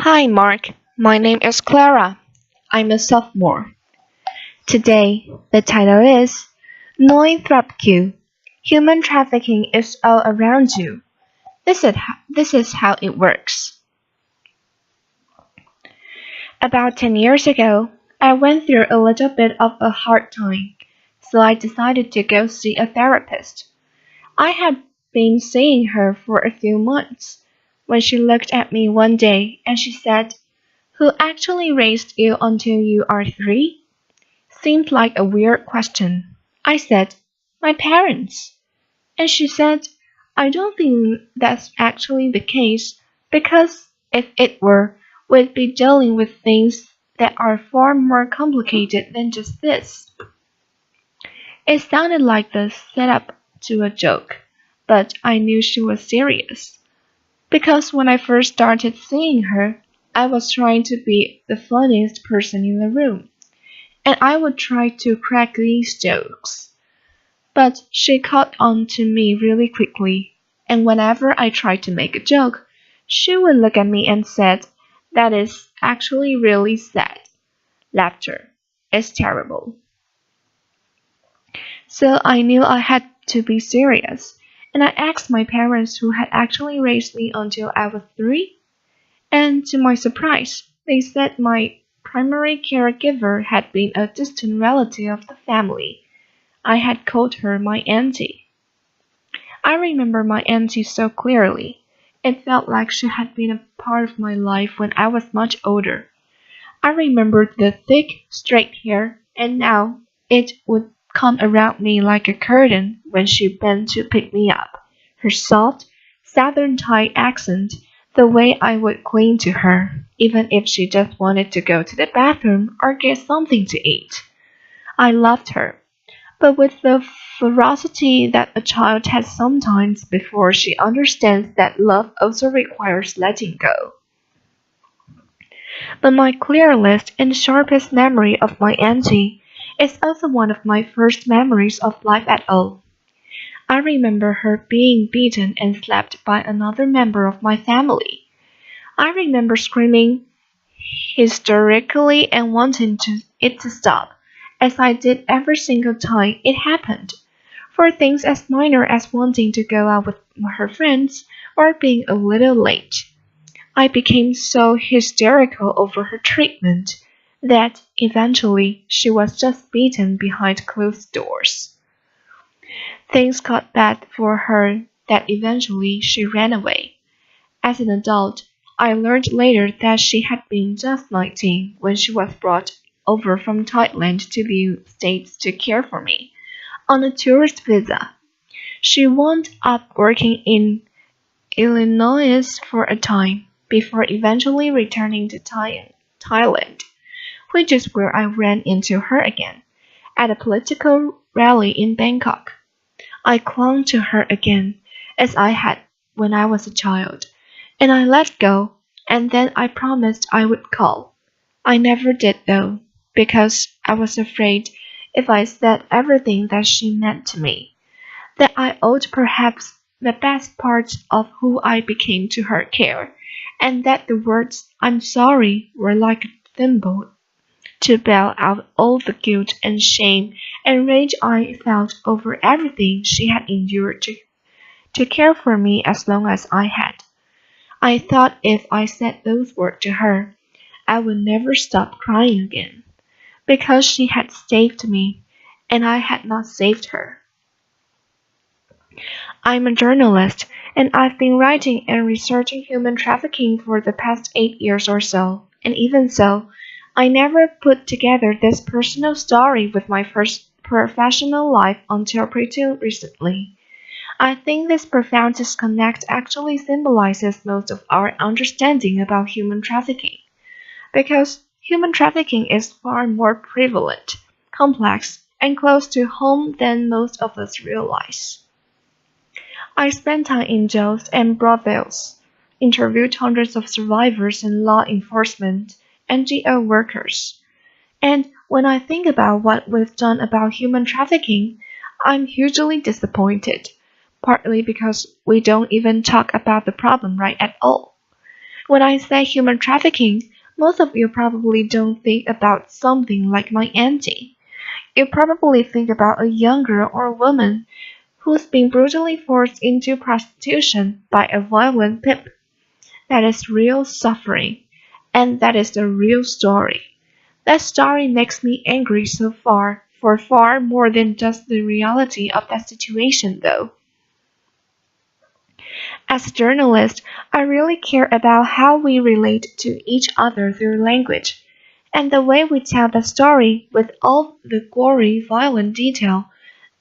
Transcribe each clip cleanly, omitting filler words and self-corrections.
Hi, Mark. My name is Clara. I'm a sophomore. Today, the title is Knowing Thrupkaew. Human trafficking is all around you. This is how it works. About 10 years ago, I went through a little bit of a hard time, so I decided to go see a therapist. I had been seeing her for a few months when she looked at me one day and she said, "Who actually raised you until you are 3?" Seemed like a weird question. I said, "My parents." And she said, "I don't think that's actually the case, because if it were, we'd be dealing with things that are far more complicated than just this." It sounded like the setup to a joke, but I knew she was serious. Because when I first started seeing her, I was trying to be the funniest person in the room, and I would try to crack these jokes. But she caught on to me really quickly, and whenever I tried to make a joke, she would look at me and said, "That is actually really sad. Laughter is terrible." So I knew I had to be serious, and I asked my parents who had actually raised me until I was 3, and to my surprise, they said my primary caregiver had been a distant relative of the family. I had called her my auntie. I remember my auntie so clearly. It felt like she had been a part of my life when I was much older. I remembered the thick, straight hair, and now it would come around me like a curtain when she bent to pick me up. Her soft, southern Thai accent, the way I would cling to her, even if she just wanted to go to the bathroom or get something to eat. I loved her, but with the ferocity that a child has sometimes before she understands that love also requires letting go. But my clearest and sharpest memory of my auntie is also one of my first memories of life at all. I remember her being beaten and slapped by another member of my family. I remember screaming hysterically and wanting it to stop, as I did every single time it happened, for things as minor as wanting to go out with her friends or being a little late. I became so hysterical over her treatment that eventually she was just beaten behind closed doors. Things got bad for her that eventually she ran away. As an adult, I learned later that she had been just 19 when she was brought over from Thailand to the States to care for me on a tourist visa. She wound up working in Illinois for a time before eventually returning to Thailand, which is where I ran into her again at a political rally in Bangkok. I clung to her again, as I had when I was a child, and I let go, and then I promised I would call. I never did though, because I was afraid if I said everything that she meant to me, that I owed perhaps the best part of who I became to her care, and that the words "I'm sorry" were like a thimble to bail out all the guilt and shame and rage I felt over everything she had endured to care for me as long as I had. I thought if I said those words to her, I would never stop crying again, because she had saved me, and I had not saved her. I'm a journalist, and I've been writing and researching human trafficking for the past 8 years or so, and even so, I never put together this personal story with my first professional life until pretty recently. I think this profound disconnect actually symbolizes most of our understanding about human trafficking, because human trafficking is far more prevalent, complex, and close to home than most of us realize. I spent time in jails and brothels, interviewed hundreds of survivors and law enforcement, NGO workers, and when I think about what we've done about human trafficking, I'm hugely disappointed, partly because we don't even talk about the problem right at all. When I say human trafficking, most of you probably don't think about something like my auntie. You probably think about a young girl or woman who's been brutally forced into prostitution by a violent pimp. That is real suffering, and that is the real story. That story makes me angry so far, for far more than just the reality of that situation, though. As a journalist, I really care about how we relate to each other through language, and the way we tell the story with all the gory, violent detail,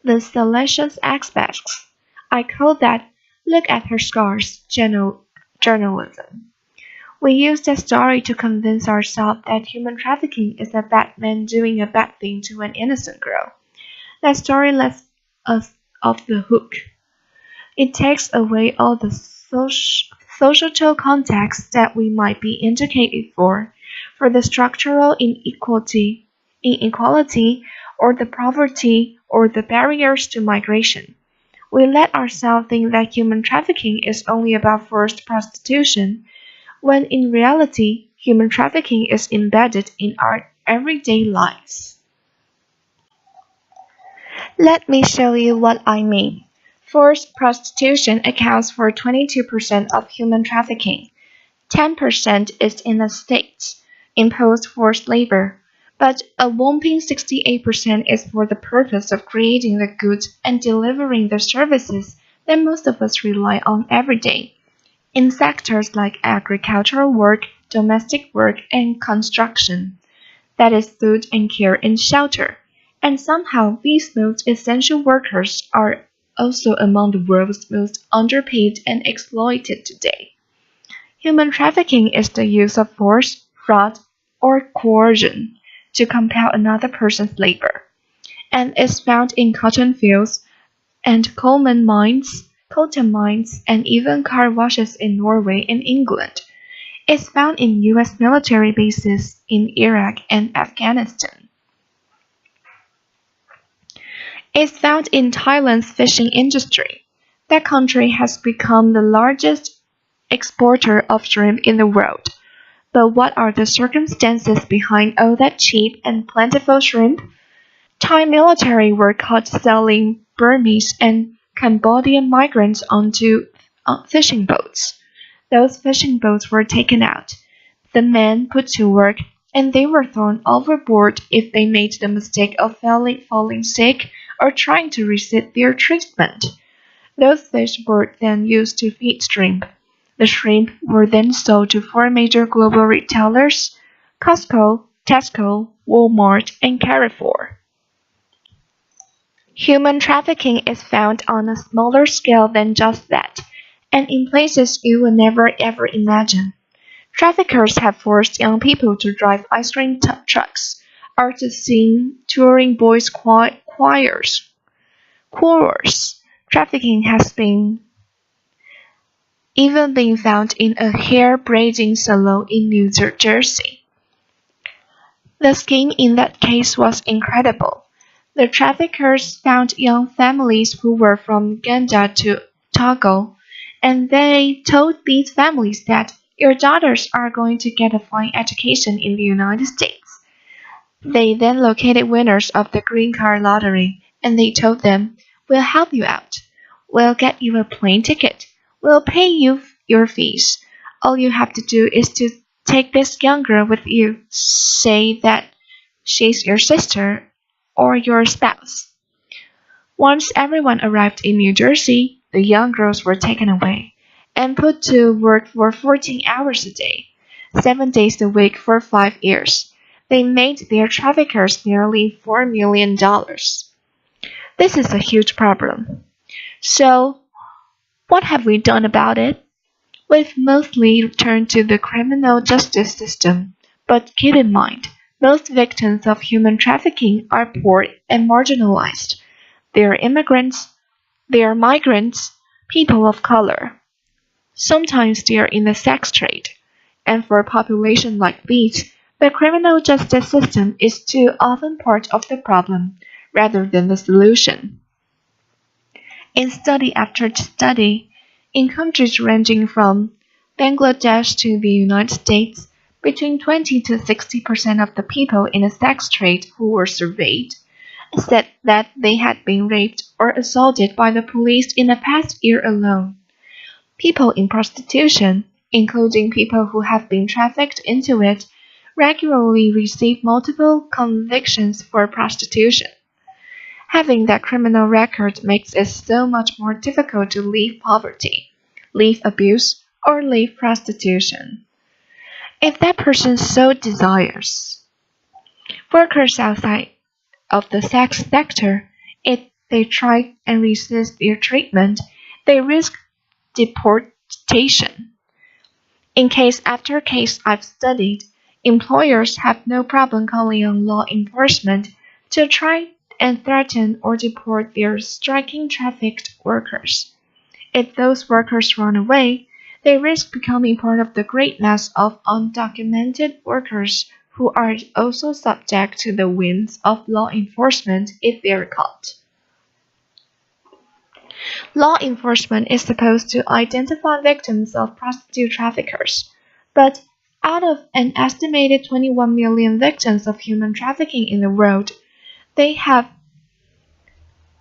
the salacious aspects. I call that look at her scars journalism. We use the story to convince ourselves that human trafficking is a bad man doing a bad thing to an innocent girl. That story lets us off the hook. It takes away all the social context that we might be indicated for the structural inequality, or the poverty, or the barriers to migration. We let ourselves think that human trafficking is only about forced prostitution, when in reality, human trafficking is embedded in our everyday lives. Let me show you what I mean. Forced prostitution accounts for 22% of human trafficking. 10% is in the states, imposed forced labor, but a whopping 68% is for the purpose of creating the goods and delivering the services that most of us rely on every day. In sectors like agricultural work, domestic work, and construction, that is food and care and shelter. And somehow these most essential workers are also among the world's most underpaid and exploited today. Human trafficking is the use of force, fraud, or coercion to compel another person's labor, and is found in cotton fields and cotton mines, and even car washes in Norway and England. It's found in US military bases in Iraq and Afghanistan. It's found in Thailand's fishing industry. That country has become the largest exporter of shrimp in the world. But what are the circumstances behind all that cheap and plentiful shrimp? Thai military were caught selling Burmese and Cambodian migrants onto fishing boats. Those fishing boats were taken out, the men put to work, and they were thrown overboard if they made the mistake of falling sick or trying to resist their treatment. Those fish were then used to feed shrimp. The shrimp were then sold to four major global retailers: Costco, Tesco, Walmart, and Carrefour. Human trafficking is found on a smaller scale than just that, and in places you would never ever imagine. Traffickers have forced young people to drive ice cream trucks, or to sing touring boys' choirs. Trafficking has been even been found in a hair braiding salon in New Jersey. The scheme in that case was incredible. The traffickers found young families who were from Uganda to Togo, and they told these families that your daughters are going to get a fine education in the United States. They then located winners of the green card lottery, and they told them, "We'll help you out. We'll get you a plane ticket. We'll pay you your fees. All you have to do is to take this young girl with you. Say that she's your sister or your spouse." Once everyone arrived in New Jersey, the young girls were taken away and put to work for 14 hours a day, 7 days a week for 5 years. They made their traffickers nearly $4 million. This is a huge problem. So, what have we done about it? We've mostly turned to the criminal justice system, but keep in mind, most victims of human trafficking are poor and marginalized. They are immigrants, they are migrants, people of color. Sometimes they are in the sex trade. And for a population like these, the criminal justice system is too often part of the problem rather than the solution. In study after study, in countries ranging from Bangladesh to the United States, between 20 to 60% of the people in the sex trade who were surveyed said that they had been raped or assaulted by the police in the past year alone. People in prostitution, including people who have been trafficked into it, regularly receive multiple convictions for prostitution. Having that criminal record makes it so much more difficult to leave poverty, leave abuse, or leave prostitution. If that person so desires. Workers outside of the sex sector, if they try and resist their treatment, they risk deportation. In case after case I've studied, employers have no problem calling on law enforcement to try and threaten or deport their striking trafficked workers. If those workers run away, they risk becoming part of the great mass of undocumented workers who are also subject to the whims of law enforcement if they are caught. Law enforcement is supposed to identify victims of prostitute traffickers, but out of an estimated 21 million victims of human trafficking in the world, they have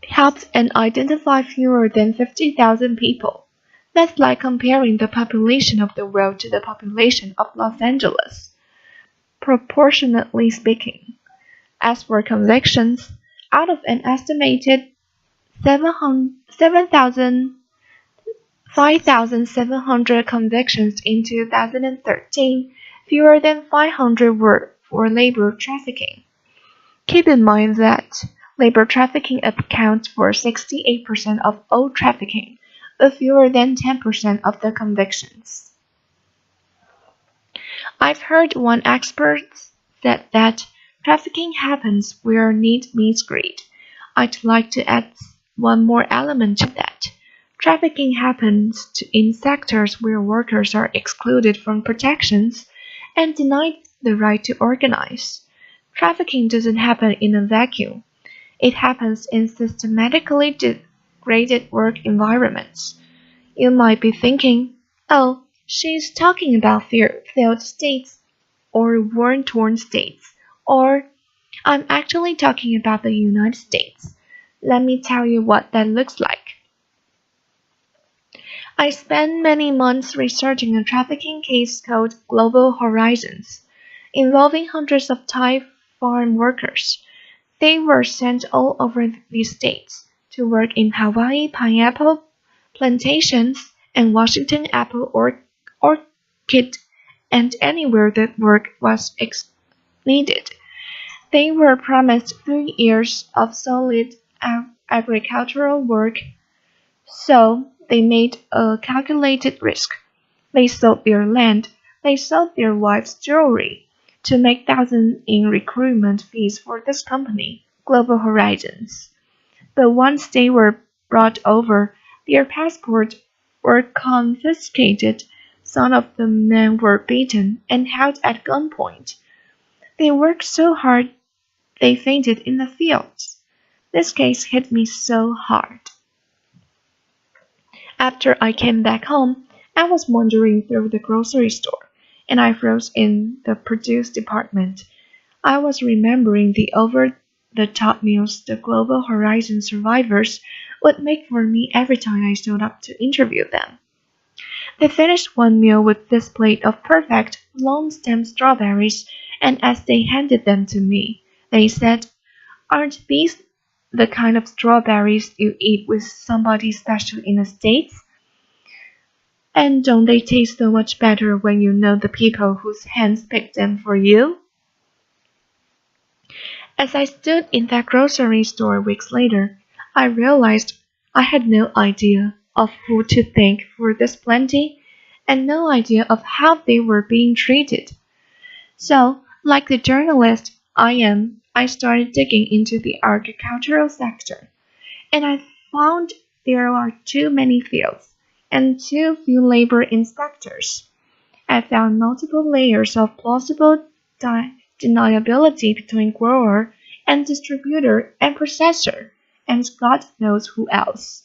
helped and identified fewer than 50,000 people. That's like comparing the population of the world to the population of Los Angeles, proportionately speaking. As for convictions, out of an estimated 5,700 convictions in 2013, fewer than 500 were for labor trafficking. Keep in mind that labor trafficking accounts for 68% of all trafficking, but fewer than 10% of the convictions. I've heard one expert said that trafficking happens where need meets greed. I'd like to add one more element to that. Trafficking happens in sectors where workers are excluded from protections and denied the right to organize. Trafficking doesn't happen in a vacuum. It happens in systematically degraded work environments. You might be thinking, oh, she's talking about failed states or war-torn states, or I'm actually talking about the United States. Let me tell you what that looks like. I spent many months researching a trafficking case called Global Horizons, involving hundreds of Thai farm workers. They were sent all over the states to work in Hawaii pineapple plantations and Washington apple orchid and anywhere that work was needed. They were promised 3 years of solid agricultural work, so they made a calculated risk. They sold their land, they sold their wives' jewelry to make thousands in recruitment fees for this company, Global Horizons. But once they were brought over, their passports were confiscated, some of the men were beaten and held at gunpoint. They worked so hard they fainted in the fields. This case hit me so hard. After I came back home, I was wandering through the grocery store, and I froze in the produce department. I was remembering the over-the-top meals the Global Horizon survivors would make for me every time I showed up to interview them. They finished one meal with this plate of perfect, long-stem strawberries, and as they handed them to me, they said, "Aren't these the kind of strawberries you eat with somebody special in the States? And don't they taste so much better when you know the people whose hands picked them for you?" As I stood in that grocery store weeks later, I realized I had no idea of who to thank for this plenty and no idea of how they were being treated. So, like the journalist I am, I started digging into the agricultural sector, and I found there are too many fields and too few labor inspectors. I found multiple layers of plausible deniability between grower and distributor and processor, and God knows who else.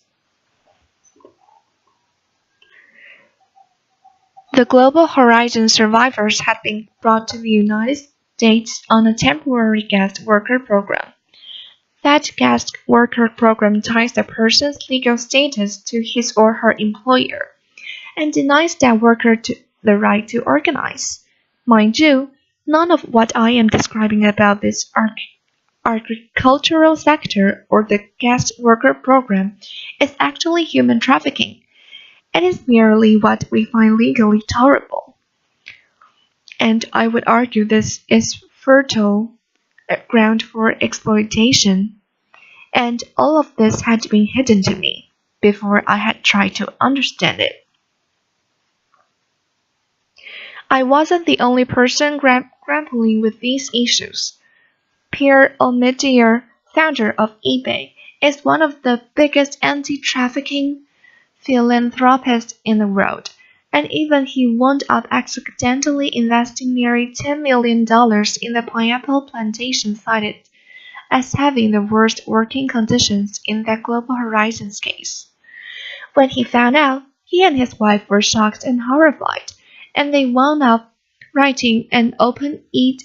The Global Horizon survivors had been brought to the United States on a temporary guest worker program. That guest worker program ties the person's legal status to his or her employer and denies that worker the right to organize. Mind you, none of what I am describing about this agricultural sector or the guest worker program is actually human trafficking. It is merely what we find legally tolerable. And I would argue this is fertile ground for exploitation, and all of this had been hidden to me before I had tried to understand it. I wasn't the only person grappling with these issues. Pierre Omidyar, founder of eBay, is one of the biggest anti-trafficking philanthropists in the world, and even he wound up accidentally investing nearly $10 million in the pineapple plantation cited as having the worst working conditions in that Global Horizons case. When he found out, he and his wife were shocked and horrified, and they wound up writing an open-ended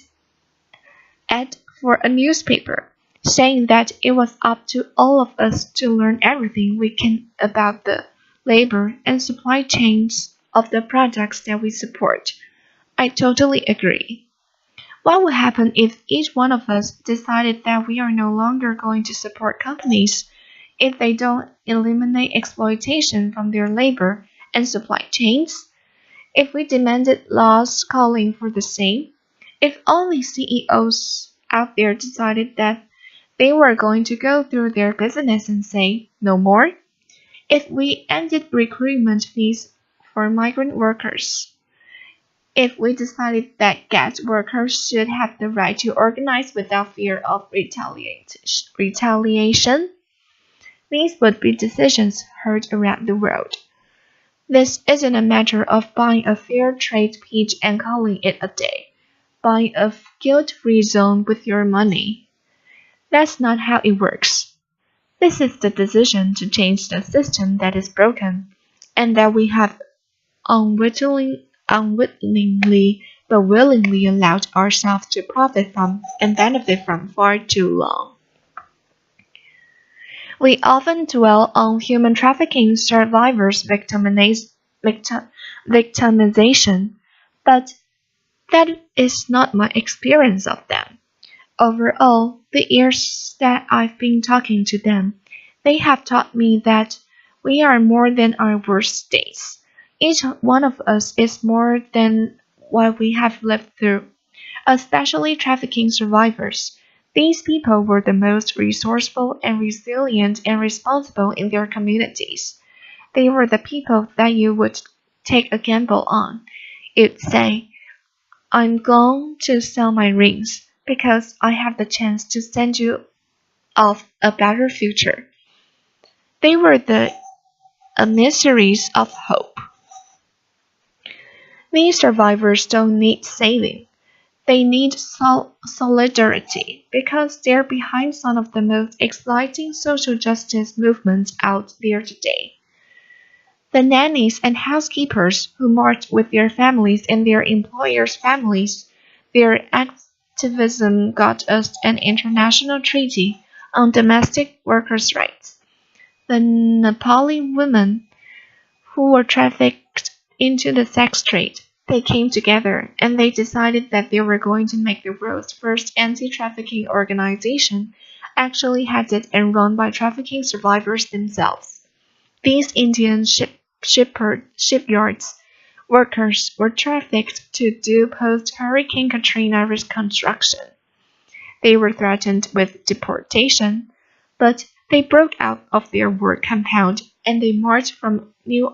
ad for a newspaper, saying that it was up to all of us to learn everything we can about the labor and supply chains of the products that we support. I totally agree. What would happen if each one of us decided that we are no longer going to support companies if they don't eliminate exploitation from their labor and supply chains? If we demanded laws calling for the same? If only CEOs out there decided that they were going to go through their business and say, no more? If we ended recruitment fees for migrant workers? If we decided that guest workers should have the right to organize without fear of retaliation? These would be decisions heard around the world. This isn't a matter of buying a fair trade peach and calling it a day, buying a guilt-free zone with your money. That's not how it works. This is the decision to change the system that is broken, and that we have unwittingly but willingly allowed ourselves to profit from and benefit from far too long. We often dwell on human trafficking survivors' victimization, but that is not my experience of them. Overall, the years that I've been talking to them, they have taught me that we are more than our worst days. Each one of us is more than what we have lived through, especially trafficking survivors. These people were the most resourceful and resilient and responsible in their communities. They were the people that you would take a gamble on. You'd say, I'm going to sell my rings because I have the chance to send you off a better future. They were the emissaries of hope. These survivors don't need saving. They need solidarity because they're behind some of the most exciting social justice movements out there today. The nannies and housekeepers who marched with their families and their employers' families, their activism got us an international treaty on domestic workers' rights. The Nepali women who were trafficked into the sex trade, they came together and they decided that they were going to make the world's first anti-trafficking organization, actually headed and run by trafficking survivors themselves. These Indian shipyards workers were trafficked to do post-Hurricane Katrina reconstruction. They were threatened with deportation, but they broke out of their work compound and they marched from New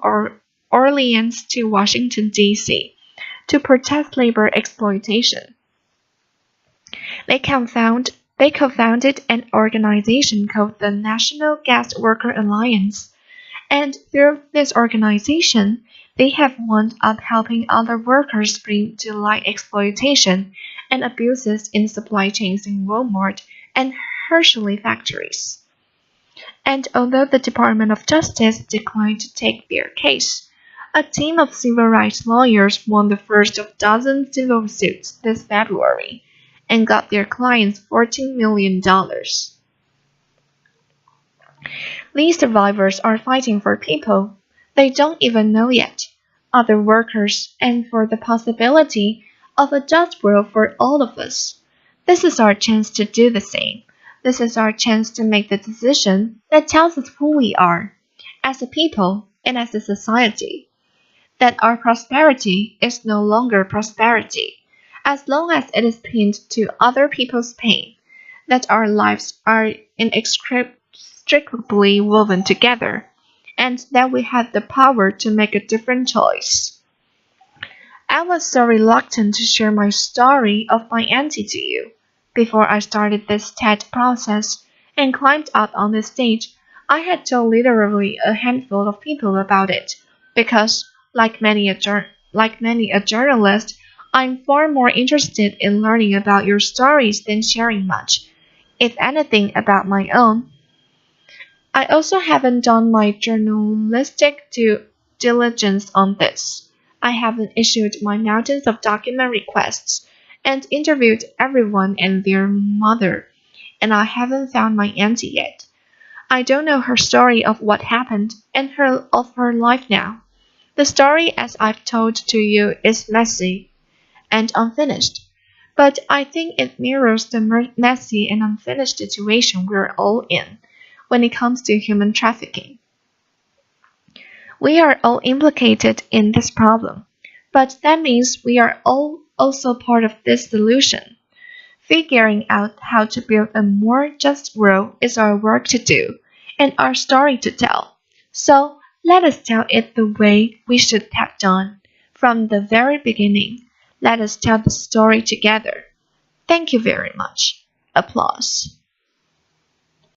Orleans to Washington, D.C. to protest labor exploitation. They co-founded an organization called the National Guest Worker Alliance, and through this organization, they have wound up helping other workers bring to light exploitation and abuses in supply chains in Walmart and Hershey factories. And although the Department of Justice declined to take their case, A team of civil rights lawyers won the first of dozen civil suits this February and got their clients $14 million. These survivors are fighting for people they don't even know yet, other workers, and for the possibility of a just world for all of us. This is our chance to do the same. This is our chance to make the decision that tells us who we are, as a people and as a society. That our prosperity is no longer prosperity, as long as it is pinned to other people's pain, that our lives are inextricably woven together, and that we have the power to make a different choice. I was so reluctant to share my story of my auntie to you. Before I started this TED process and climbed out on the stage, I had told literally a handful of people about it, because, like many a journalist, I'm far more interested in learning about your stories than sharing much, if anything, about my own. I also haven't done my journalistic due diligence on this. I haven't issued my mountains of document requests and interviewed everyone and their mother, and I haven't found my auntie yet. I don't know her story of what happened and of her life now. The story as I've told to you is messy and unfinished, but I think it mirrors the messy and unfinished situation we're all in when it comes to human trafficking. We are all implicated in this problem, but that means we are all also part of this solution. Figuring out how to build a more just world is our work to do and our story to tell. So let us tell it the way we should have done from the very beginning. Let us tell the story together. Thank you very much. Applause.